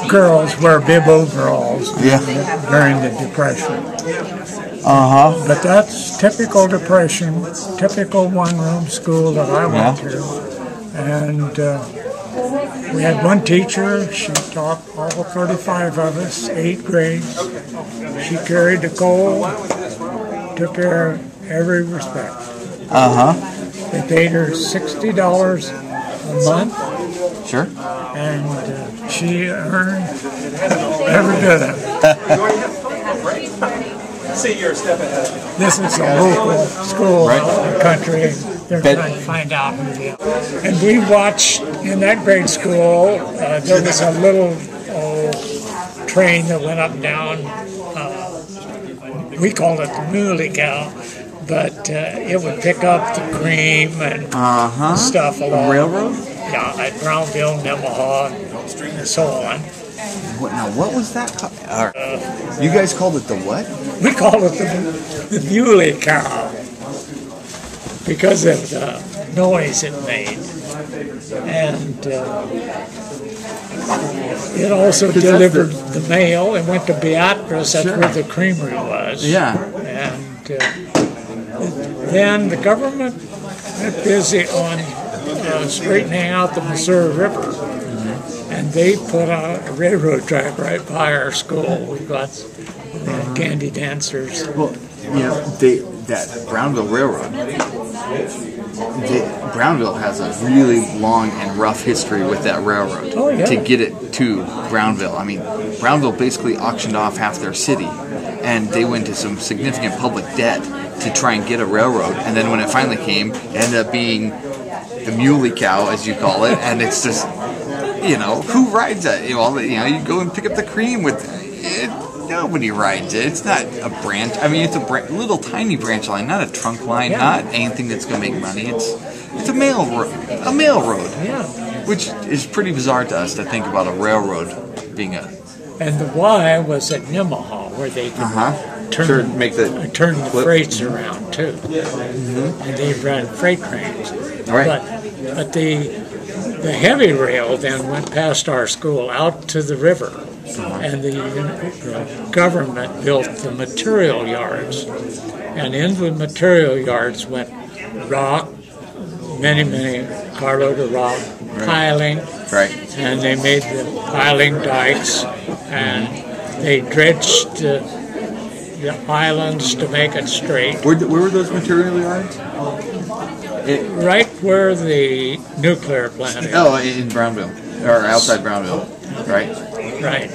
girls wear bib overalls Yeah. during the Depression. But that's typical Depression, typical one-room school that I went to. And we had one teacher. She taught all 35 of us, 8 grades. She carried the coal, took care of every respect. They paid her $60 a month. Sure. And she earned every bit of it. This is a local school out in the country. They're trying to find out who they are. And we watched in that grade school, there was a little train that went up and down. We called it the Muley Cow, but it would pick up the cream and stuff along. Railroad? Yeah, at Brownville, Nemaha, and so on. What was that called? You guys called it the what? We called it the Muley Cow because of the noise it made. And it also delivered the mail. It went to Beatrice, that's where the creamery was. Yeah. And then the government went busy on straightening out the Missouri River. And they put out a railroad track right by our school. We got candy dancers. Well, you know, that Brownville Railroad, Brownville has a really long and rough history with that railroad. Oh, yeah. To get it to Brownville. I mean, Brownville basically auctioned off half their city, and they went to some significant public debt to try and get a railroad. And then when it finally came, it ended up being the Muley Cow, as you call it, and it's just, you know, who rides that? You know, you go and pick up the cream with it. Nobody rides it. It's not a branch. I mean, it's a little tiny branch line, not a trunk line, not anything that's going to make money. It's a mail road. Yeah. Which is pretty bizarre to us to think about a railroad being a. And the Y was at Nemaha, where they could turn the freights around too. And they ran freight trains. Right. But the heavy rail then went past our school out to the river. And the government built the material yards. And in the material yards went rock, many carload of rock, piling. Right. And they made the piling dikes, and they dredged the islands to make it straight. Where were those material yards? Right where the nuclear plant is. Oh, in Brownville, or outside Brownville, right? Right.